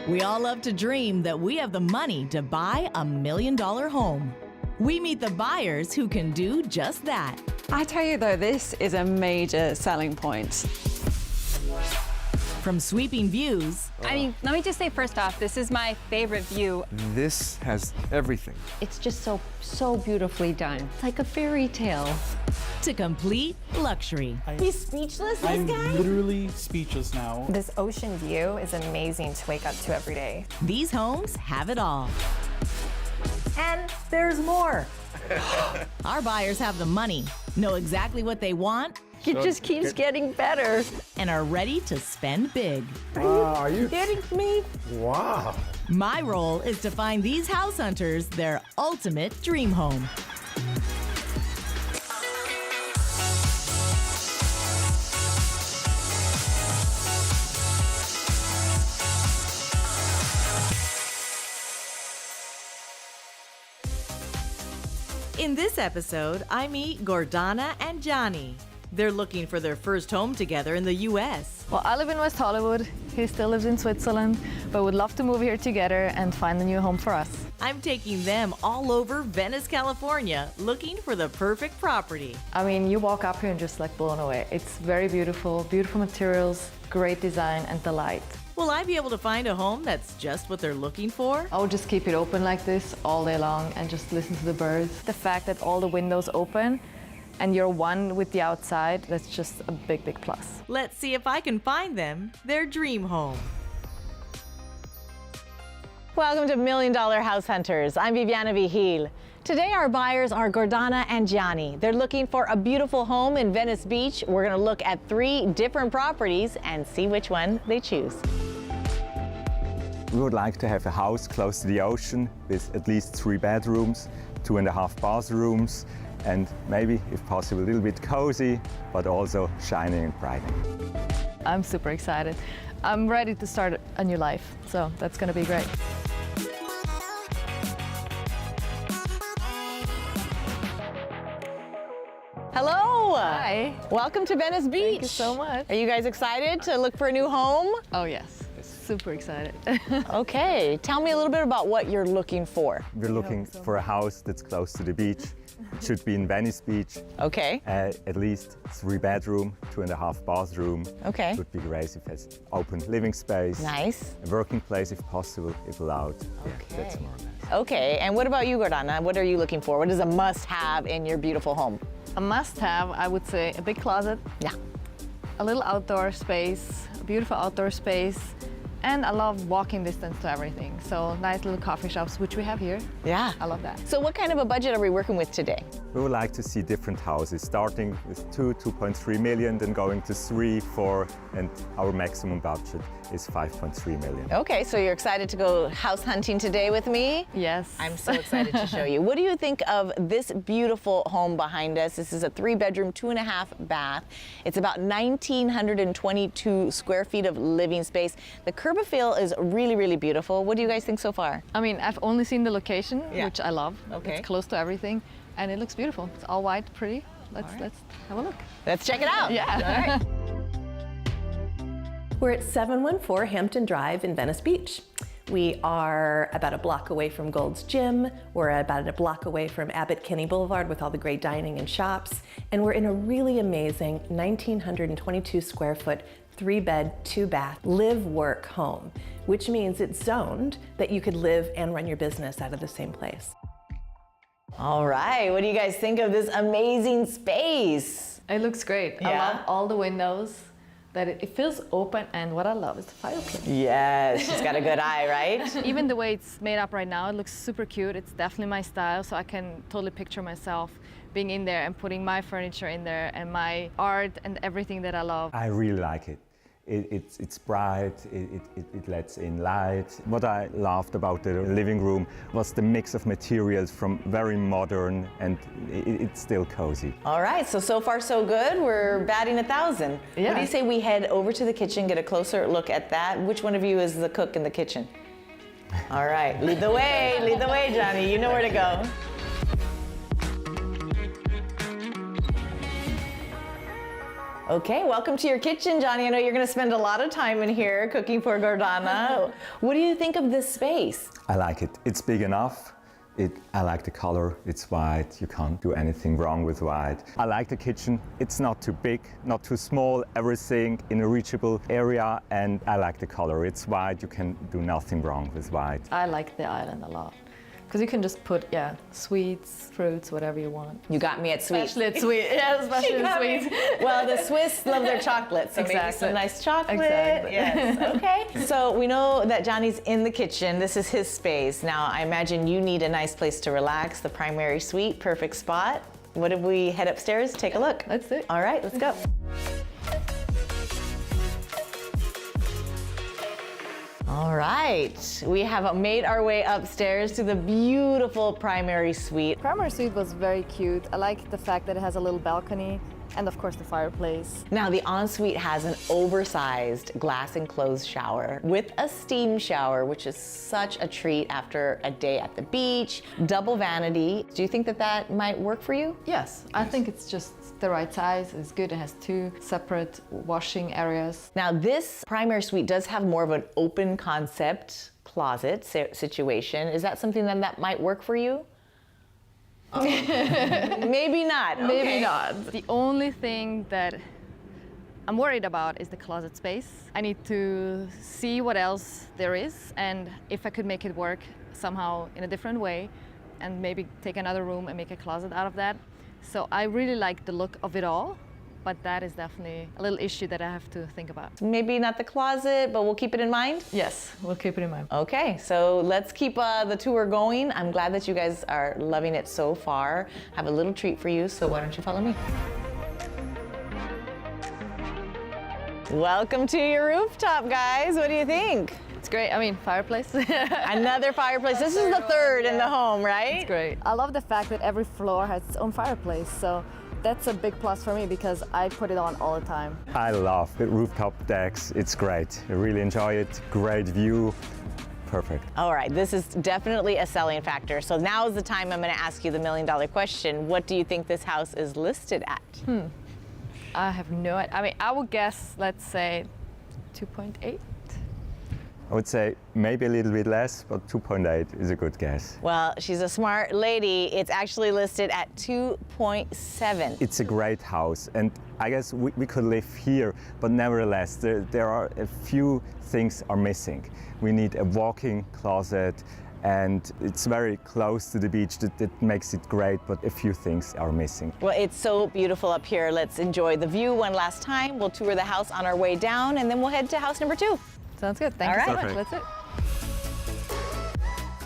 We all love to dream that we have the money to buy $1 million home. We meet the buyers who can do just that. I tell you though, this is a major selling point. From sweeping views. I mean, let me just say first off, this is my favorite view. This has everything. It's just so beautifully done. It's like a fairy tale. To complete luxury. He's speechless, this I'm guy? literally speechless now. This ocean view is amazing to wake up to every day. These homes have it all. And there's more. Our buyers have the money, know exactly what they want, It just keeps getting better. and are ready to spend big. Are you kidding me? Wow. My role is to find these house hunters their ultimate dream home. In this episode, I meet Gordana and Gianni. They're looking for their first home together in the U.S. Well, I live in West Hollywood. He still lives in Switzerland, but would love to move here together and find a new home for us. I'm taking them all over Venice, California, looking for the perfect property. I mean, you walk up here and just like blown away. It's very beautiful, beautiful materials, great design and delight. Will I be able to find a home that's just what they're looking for? I would just keep it open like this all day long and just listen to the birds. The fact that all the windows open and you're one with the outside, that's just a big, big plus. Let's see if I can find them their dream home. Welcome to $1 Million House Hunters. I'm Viviana Vigil. Today our buyers are Gordana and Gianni. They're looking for a beautiful home in Venice Beach. We're going to look at 3 different properties and see which one they choose. We would like to have a house close to the ocean with at least 3 bedrooms, 2.5 bathrooms, and maybe, if possible, a little bit cozy, but also shining and bright. I'm super excited. I'm ready to start a new life, so that's gonna be great. Hello! Hi. Welcome to Venice Beach. Thank you so much. Are you guys excited to look for a new home? Oh yes, super excited. Okay, tell me a little bit about what you're looking for. We're looking for a house that's close to the beach. It should be in Venice Beach. Okay. At least 3 bedroom, 2.5 bathroom. Okay. Would be great if it has open living space. Nice. A working place if possible, if allowed. Yeah, that's more or less. Okay, and what about you, Gordana? What are you looking for? What is a must-have in your beautiful home? A must-have, I would say, a big closet. Yeah. A little outdoor space, a beautiful outdoor space, and I love walking distance to everything. So nice little coffee shops, which we have here. Yeah. I love that. So what kind of a budget are we working with today? We would like to see different houses, starting with 2.3 million, then going to 3, 4, and our maximum budget is 5.3 million. Okay, so you're excited to go house hunting today with me? Yes. I'm so excited to show you. What do you think of this beautiful home behind us? This is a 3-bedroom, 2.5 bath. It's about 1,922 square feet of living space. The curb appeal is really, really beautiful. What do you guys think so far? I mean, I've only seen the location, which I love. Okay. It's close to everything, and it looks beautiful. It's all white, pretty. Let's have a look. Let's check it out. Yeah. All right. We're at 714 Hampton Drive in Venice Beach. We are about a block away from Gold's Gym. We're about a block away from Abbot Kinney Boulevard with all the great dining and shops. And we're in a really amazing 1,922 square foot, 3-bed, 2-bath, live-work home, which means it's zoned that you could live and run your business out of the same place. All right, what do you guys think of this amazing space? It looks great. I Yeah. love all the windows, that it feels open, and what I love is the fireplace. Yes, she's got a good eye, right? Even the way it's made up right now, it looks super cute. It's definitely my style, so I can totally picture myself being in there and putting my furniture in there and my art and everything that I love. I really like it. It's bright, it lets in light. What I loved about the living room was the mix of materials from very modern and it's still cozy. All right, so far so good. We're batting 1,000. Yeah. What do you say we head over to the kitchen, get a closer look at that? Which one of you is the cook in the kitchen? All right, lead the way, Gianni. You know where to go. Okay, welcome to your kitchen, Gianni. I know you're going to spend a lot of time in here cooking for Gordana. What do you think of this space? I like it. It's big enough. I like the color. It's white. You can't do anything wrong with white. I like the kitchen. It's not too big, not too small. Everything in a reachable area. And I like the color. It's white. You can do nothing wrong with white. I like the island a lot. Because you can just put, sweets, fruits, whatever you want. You got me at sweets. Especially at sweet. Yeah, especially at sweets. Well, the Swiss love their chocolate, so maybe some nice chocolate. Exactly. Yes, okay. So we know that Gianni's in the kitchen. This is his space. Now, I imagine you need a nice place to relax, the primary suite, perfect spot. What if we head upstairs, take a look? Let's do it. All right, let's go. All right, we have made our way upstairs to the beautiful primary suite. Primary suite was very cute. I like the fact that it has a little balcony and of course the fireplace. Now the ensuite has an oversized glass enclosed shower with a steam shower, which is such a treat after a day at the beach. Double vanity. Do you think that that might work for you? Yes, I think it's just the right size. It's good. It has 2 separate washing areas. Now this primary suite does have more of an open concept closet situation. Is that something that might work for you? Maybe not. Okay. Maybe not. The only thing that I'm worried about is the closet space. I need to see what else there is and if I could make it work somehow in a different way and maybe take another room and make a closet out of that. So I really like the look of it all, but that is definitely a little issue that I have to think about. Maybe not the closet, but we'll keep it in mind? Yes, we'll keep it in mind. Okay, so let's keep the tour going. I'm glad that you guys are loving it so far. I have a little treat for you, so why don't you follow me? Welcome to your rooftop, guys. What do you think? It's great. I mean, fireplace. Another fireplace. This is the third in the home, right? It's great. I love the fact that every floor has its own fireplace. So that's a big plus for me because I put it on all the time. I love the rooftop decks. It's great. I really enjoy it. Great view. Perfect. All right, this is definitely a selling factor. So now is the time I'm going to ask you the million-dollar question. What do you think this house is listed at? I have no idea. I mean, I would guess, let's say 2.8. I would say maybe a little bit less, but 2.8 is a good guess. Well, she's a smart lady. It's actually listed at 2.7. It's a great house, and I guess we could live here, but nevertheless, there are a few things are missing. We need a walk-in closet, and it's very close to the beach. That makes it great, but a few things are missing. Well, it's so beautiful up here. Let's enjoy the view one last time. We'll tour the house on our way down, and then we'll head to house number 2. Sounds good. Thank you so much. That's it.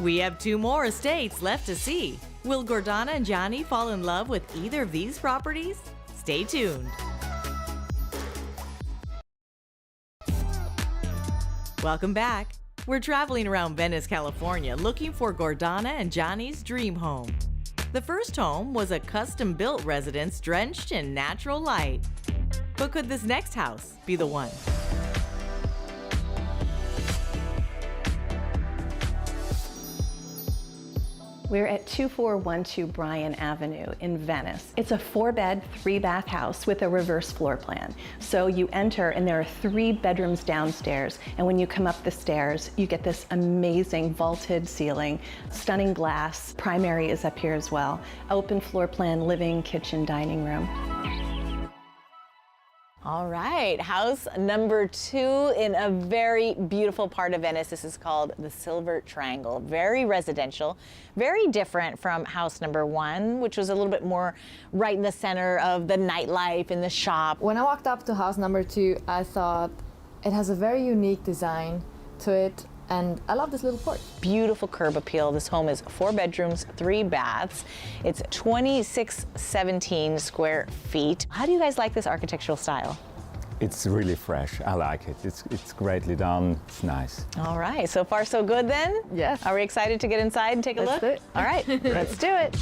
We have 2 more estates left to see. Will Gordana and Gianni fall in love with either of these properties? Stay tuned. Welcome back. We're traveling around Venice, California, looking for Gordana and Gianni's dream home. The first home was a custom-built residence drenched in natural light. But could this next house be the one? We're at 2412 Bryan Avenue in Venice. It's a 4-bed, 3-bath house with a reverse floor plan. So you enter and there are 3 bedrooms downstairs, and when you come up the stairs, you get this amazing vaulted ceiling, stunning glass. Primary is up here as well. Open floor plan, living, kitchen, dining room. All right, house number 2 in a very beautiful part of Venice. This is called the Silver Triangle. Very residential, very different from house number 1, which was a little bit more right in the center of the nightlife and the shop. When I walked up to house number 2, I thought it has a very unique design to it. And I love this little porch. Beautiful curb appeal. This home is 4 bedrooms, 3 baths. It's 2617 square feet. How do you guys like this architectural style? It's really fresh. I like it. It's greatly done. It's nice. All right, so far so good then? Yes. Are we excited to get inside and take a look? Let's do it. All right, let's do it.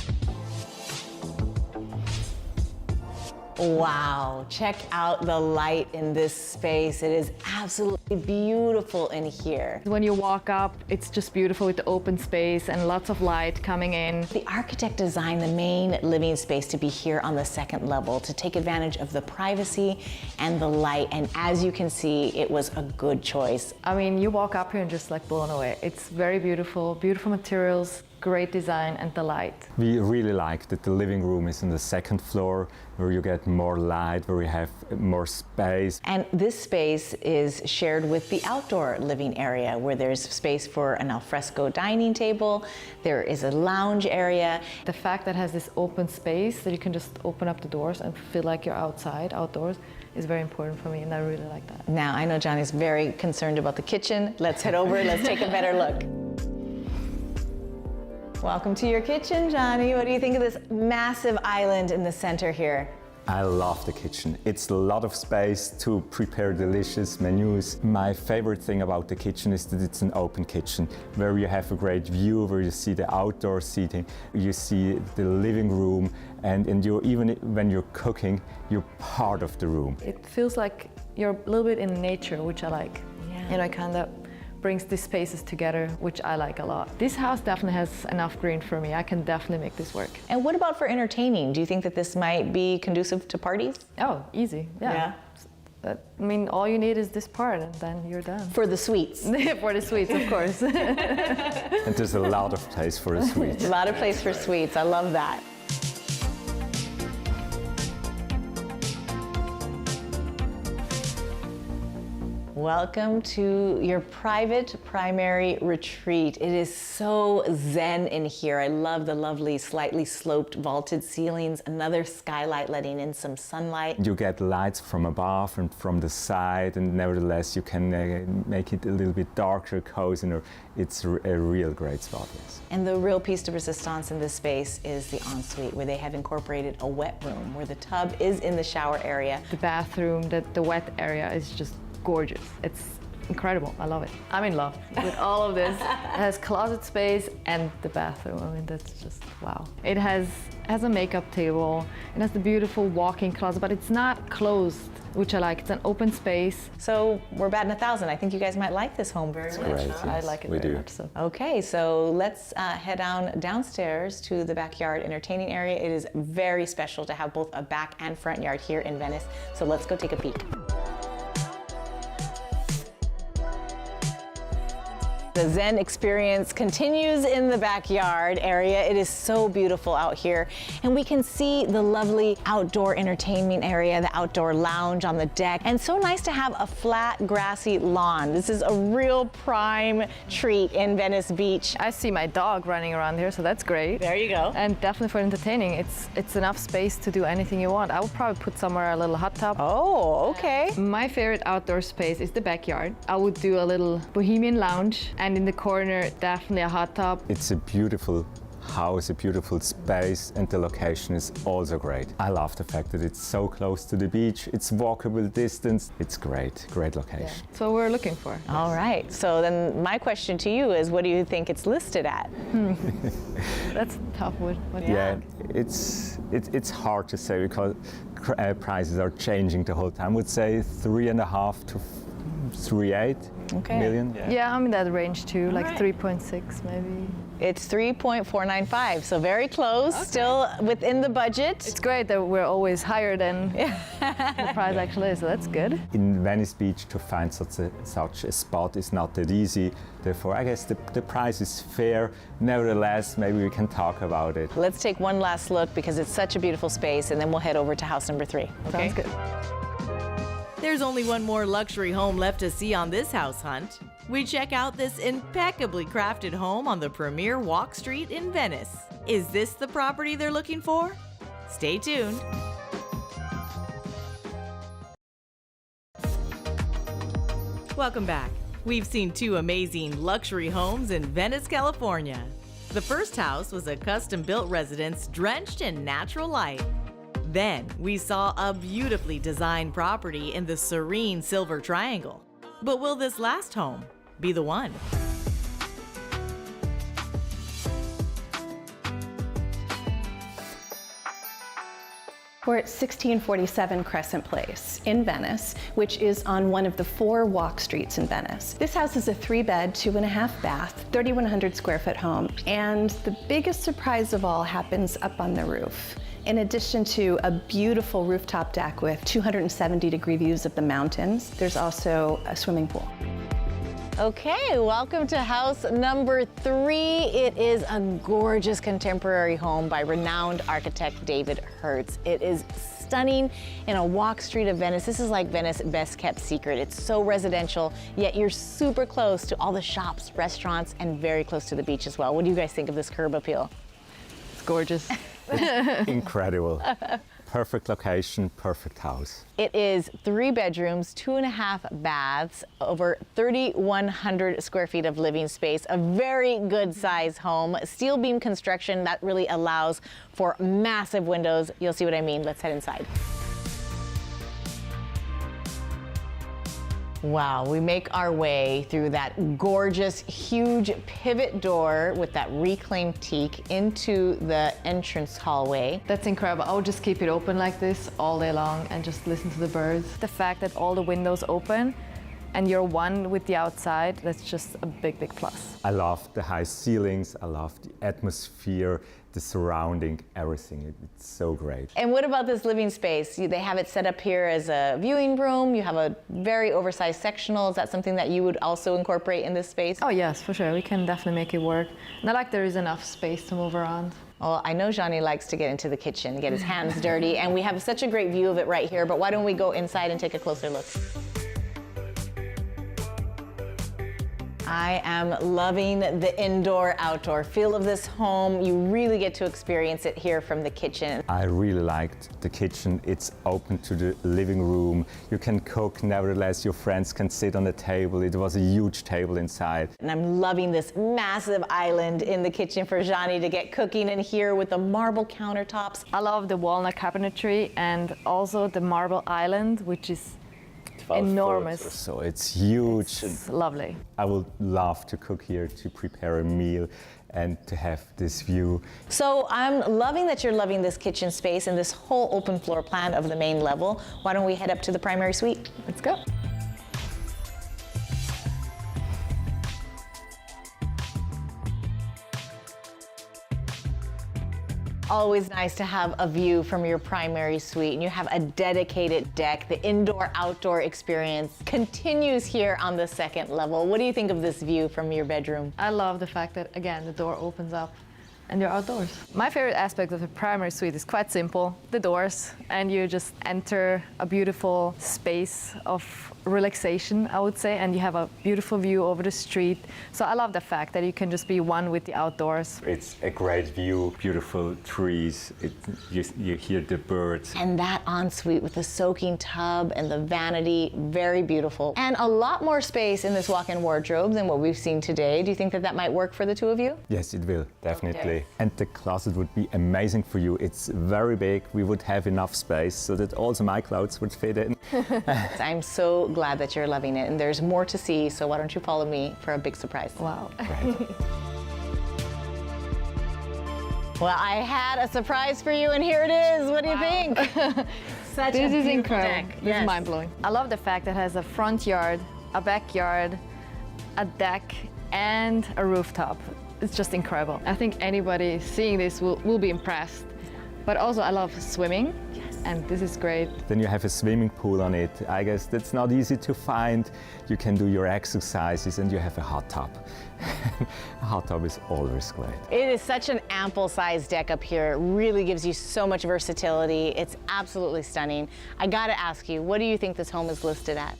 Wow, check out the light in this space. It is absolutely Beautiful in here. When you walk up, it's just beautiful with the open space and lots of light coming in. The architect designed the main living space to be here on the second level to take advantage of the privacy and the light, and as you can see, it was a good choice. I mean, you walk up here and just like blown away. It's very beautiful, beautiful materials, great design, and the light. We really like that the living room is on the second floor, where you get more light, where you have more space. And this space is shared with the outdoor living area, where there's space for an alfresco dining table, there is a lounge area. The fact that it has this open space that you can just open up the doors and feel like you're outside, outdoors, is very important for me, and I really like that. Now, I know Gianni's very concerned about the kitchen. Let's head over, let's take a better look. Welcome to your kitchen, Gianni. What do you think of this massive island in the center here? I love the kitchen. It's a lot of space to prepare delicious menus. My favorite thing about the kitchen is that it's an open kitchen where you have a great view, where you see the outdoor seating, you see the living room, and you, even when you're cooking, you're part of the room. It feels like you're a little bit in nature, which I like. Yeah. You know, kind of brings these spaces together, which I like a lot. This house definitely has enough green for me. I can definitely make this work. And what about for entertaining? Do you think that this might be conducive to parties? Oh, easy, yeah. I mean, all you need is this part, and then you're done. For the sweets. For the sweets, of course. And there's a lot of place for the sweets. A lot of place for sweets, I love that. Welcome to your private primary retreat. It is so zen in here. I love the lovely, slightly sloped vaulted ceilings, another skylight letting in some sunlight. You get lights from above and from the side, and nevertheless you can make it a little bit darker, cozier. It's a real great spot, yes. And the real piece de resistance in this space is the ensuite, where they have incorporated a wet room, where the tub is in the shower area. The bathroom, the wet area is just gorgeous. It's incredible. I love it. I'm in love with all of this. It has closet space and the bathroom. I mean, that's just wow. It has a makeup table. It has the beautiful walk-in closet, but it's not closed, which I like. It's an open space. So we're batting 1,000. I think you guys might like this home very much. Great, yes, I like it very much. So. Okay, so let's head downstairs to the backyard entertaining area. It is very special to have both a back and front yard here in Venice. So let's go take a peek. The Zen experience continues in the backyard area. It is so beautiful out here, and we can see the lovely outdoor entertainment area, the outdoor lounge on the deck, and so nice to have a flat, grassy lawn. This is a real prime treat in Venice Beach. I see my dog running around here, so that's great. There you go. And definitely for entertaining, it's enough space to do anything you want. I would probably put somewhere a little hot tub. Oh, okay. My favorite outdoor space is the backyard. I would do a little bohemian lounge, and in the corner, definitely a hot tub. It's a beautiful house, a beautiful space, and the location is also great. I love the fact that it's so close to the beach. It's walkable distance. It's great location. Yeah. That's what we're looking for. All right, so then my question to you is, what do you think it's listed at? That's a tough one. Yeah, it's hard to say because prices are changing the whole time. I would say 3.5 to 3.8 million. Yeah, I'm in that range too, like 3.6 maybe. It's 3.495, so very close, still within the budget. It's great that we're always higher than the price actually is, so that's good. In Venice Beach, to find such a spot is not that easy. Therefore, I guess the price is fair. Nevertheless, maybe we can talk about it. Let's take one last look because it's such a beautiful space, and then we'll head over to house number 3. Okay? Sounds good. There's only one more luxury home left to see on this house hunt. We check out this impeccably crafted home on the premier walk street in Venice. Is this the property they're looking for? Stay tuned. Welcome back. We've seen 2 amazing luxury homes in Venice, California. The first house was a custom-built residence drenched in natural light. Then we saw a beautifully designed property in the serene Silver Triangle. But will this last home be the one? We're at 1647 Crescent Place in Venice, which is on one of the 4 walk streets in Venice. This house is a 3-bed, 2.5 bath, 3,100 square foot home. And the biggest surprise of all happens up on the roof. In addition to a beautiful rooftop deck with 270-degree views of the mountains, there's also a swimming pool. Okay, welcome to house number 3. It is a gorgeous contemporary home by renowned architect David Hertz. It is stunning in a walk street of Venice. This is like Venice's best kept secret. It's so residential, yet you're super close to all the shops, restaurants, and very close to the beach as well. What do you guys think of this curb appeal? It's gorgeous. It's incredible. Perfect location, perfect house. It is 3 bedrooms, 2.5 baths, over 3,100 square feet of living space, a very good size home. Steel beam construction that really allows for massive windows. You'll see what I mean. Let's head inside. Wow, we make our way through that gorgeous, huge pivot door with that reclaimed teak into the entrance hallway. That's incredible. I would just keep it open like this all day long and just listen to the birds. The fact that all the windows open and you're one with the outside, that's just a big, big plus. I love the high ceilings, I love the atmosphere, the surrounding, everything. It's so great. And what about this living space? They have it set up here as a viewing room. You have a very oversized sectional. Is that something that you would also incorporate in this space? Oh yes, for sure. We can definitely make it work. Not like there is enough space to move around. Well, I know Gianni likes to get into the kitchen, get his hands dirty, and we have such a great view of it right here, but why don't we go inside and take a closer look? I am loving the indoor-outdoor feel of this home. You really get to experience it here from the kitchen. I really liked the kitchen. It's open to the living room. You can cook, nevertheless, your friends can sit on the table. It was a huge table inside. And I'm loving this massive island in the kitchen for Gianni to get cooking in here with the marble countertops. I love the walnut cabinetry and also the marble island, which is enormous. So it's huge. It's lovely. I would love to cook here, to prepare a meal and to have this view. So I'm loving that you're loving this kitchen space and this whole open floor plan of the main level. Why don't we head up to the primary suite? Let's go. Always nice to have a view from your primary suite, and you have a dedicated deck. The indoor-outdoor experience continues here on the second level. What do you think of this view from your bedroom? I love the fact that, again, the door opens up and you're outdoors. My favorite aspect of the primary suite is quite simple, the doors, and you just enter a beautiful space of relaxation, I would say, and you have a beautiful view over the street. So I love the fact that you can just be one with the outdoors. It's a great view, beautiful trees, you hear the birds. And that ensuite with the soaking tub and the vanity, very beautiful. And a lot more space in this walk-in wardrobe than what we've seen today. Do you think that that might work for the two of you? Yes, it will, definitely. And the closet would be amazing for you. It's very big. We would have enough space so that also my clothes would fit in. I'm so glad that you're loving it, and there's more to see, so why don't you follow me for a big surprise? Wow. Right. Well, I had a surprise for you, and here it is. What do you think? This is incredible. Deck. This is mind-blowing. I love the fact that it has a front yard, a backyard, a deck, and a rooftop. It's just incredible. I think anybody seeing this will be impressed. But also I love swimming, and this is great. Then you have a swimming pool on it. I guess that's not easy to find. You can do your exercises, and you have a hot tub. A hot tub is always great. It is such an ample sized deck up here. It really gives you so much versatility. It's absolutely stunning. I gotta ask you, what do you think this home is listed at?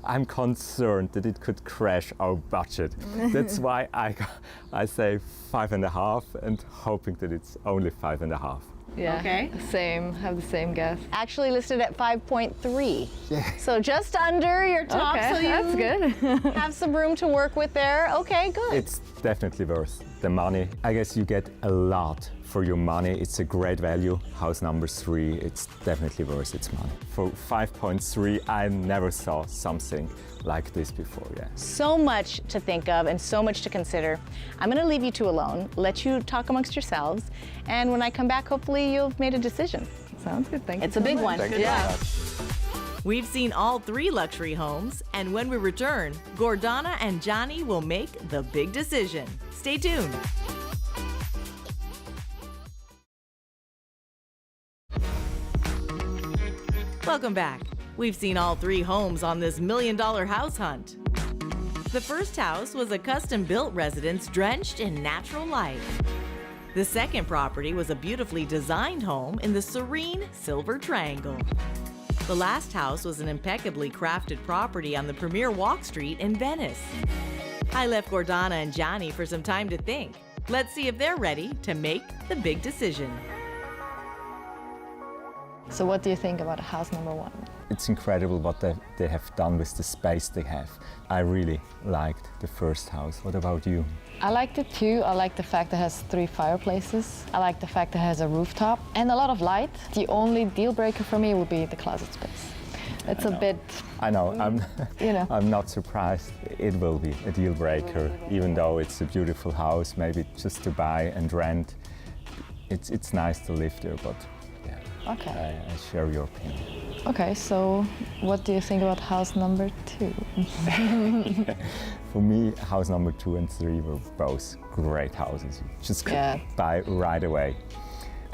I'm concerned that it could crash our budget. That's why I say 5.5 and hoping that it's only 5.5. Yeah, okay. Same, have the same guess. Actually listed at 5.3. Yeah. So just under your top, okay, so you that's good. have some room to work with there. Okay, good. It's definitely worth the money. I guess you get a lot for your money. It's a great value. House number 3, it's definitely worth its money. For 5.3, I never saw something like this before, yeah. So much to think of and so much to consider. I'm gonna leave you two alone, let you talk amongst yourselves, and when I come back, hopefully you've made a decision. Sounds good, thank you. It's a big one. Thank you very much. We've seen all 3 luxury homes, and when we return, Gordana and Gianni will make the big decision. Stay tuned. Welcome back. We've seen all 3 homes on this $1 million house hunt. The first house was a custom-built residence drenched in natural light. The second property was a beautifully designed home in the serene Silver Triangle. The last house was an impeccably crafted property on the premier walk street in Venice. I left Gordana and Gianni for some time to think. Let's see if they're ready to make the big decision. So what do you think about house number 1? It's incredible what they have done with the space they have. I really liked the first house. What about you? I liked it too. I like the fact that it has 3 fireplaces. I like the fact that it has a rooftop and a lot of light. The only deal breaker for me would be the closet space. It's a bit... I know, you know. I'm not surprised. It will be a deal breaker, even though it's a beautiful house, maybe just to buy and rent. It's nice to live there, but yeah, Okay. I share your opinion. Okay, so what do you think about house number 2? For me, house number 2 and 3 were both great houses. You just could buy right away.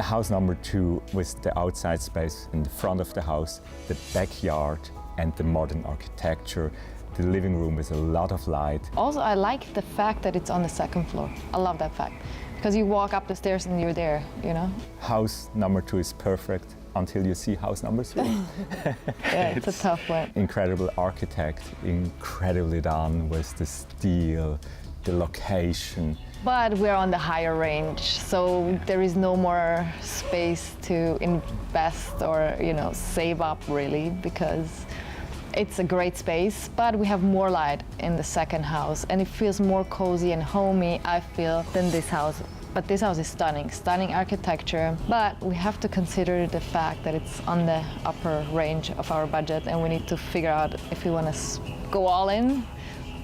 House number 2 with the outside space in the front of the house, the backyard and the modern architecture, the living room with a lot of light. Also, I like the fact that it's on the 2nd floor. I love that fact. Because you walk up the stairs and you're there, you know? House number 2 is perfect until you see house number 3. Yeah, it's a tough one. Incredible architect, incredibly done with the steel, the location. But we're on the higher range, so there is no more space to invest or, you know, save up really, because it's a great space, but we have more light in the 2nd house, and it feels more cozy and homey, I feel, than this house. But this house is stunning, stunning architecture, but we have to consider the fact that it's on the upper range of our budget, and we need to figure out if we want to go all in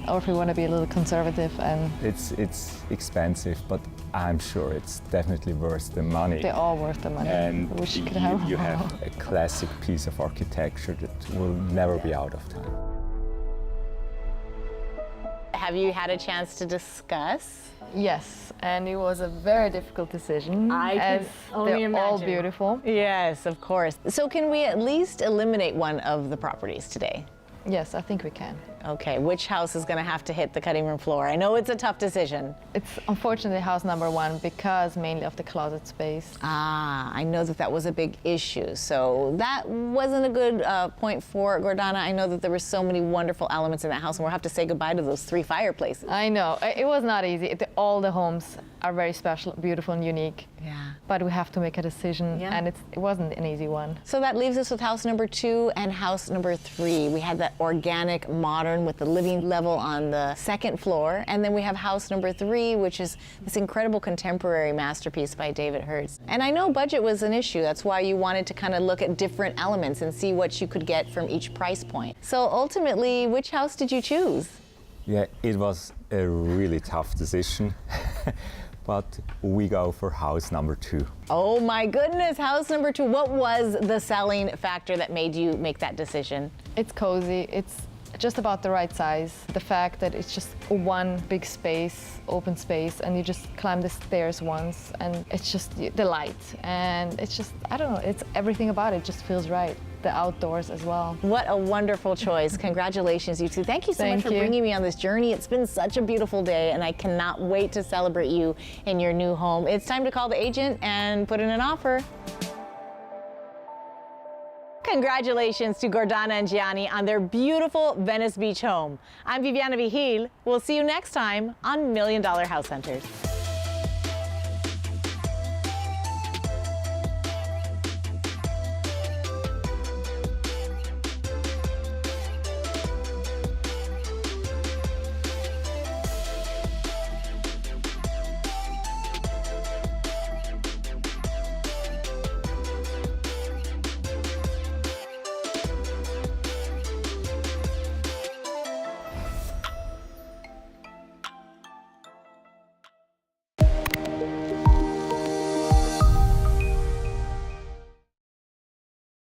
or if we want to be a little conservative. And it's expensive, but I'm sure it's definitely worth the money. They're all worth the money. And Wish you could have you more. have a classic piece of architecture that will never be out of time. Have you had a chance to discuss? Yes, and it was a very difficult decision. As they're all beautiful. Yes, of course. So can we at least eliminate one of the properties today? Yes, I think we can. Okay, which house is going to have to hit the cutting room floor? I know it's a tough decision. It's unfortunately house number 1 because mainly of the closet space. Ah, I know that that was a big issue. So that wasn't a good point for Gordana. I know that there were so many wonderful elements in that house, and we'll have to say goodbye to those 3 fireplaces. I know, it was not easy. All the homes are very special, beautiful and unique. Yeah. But we have to make a decision, and it wasn't an easy one. So that leaves us with house number 2 and house number 3. We had that organic, modern with the living level on the 2nd floor. And then we have house number 3, which is this incredible contemporary masterpiece by David Hertz. And I know budget was an issue. That's why you wanted to kind of look at different elements and see what you could get from each price point. So ultimately, which house did you choose? Yeah, it was a really tough decision. But we go for house number 2. Oh my goodness, house number 2. What was the selling factor that made you make that decision? It's cozy, it's just about the right size. The fact that it's just one big space, open space, and you just climb the stairs once, and it's just the light. And it's just, I don't know, it's everything about it just feels right. The outdoors as well. What a wonderful choice. Congratulations, you two. Thank you so much for bringing me on this journey. It's been such a beautiful day, and I cannot wait to celebrate you in your new home. It's time to call the agent and put in an offer. Congratulations to Gordana and Gianni on their beautiful Venice Beach home. I'm Viviana Vigil. We'll see you next time on $1 Million House Hunters.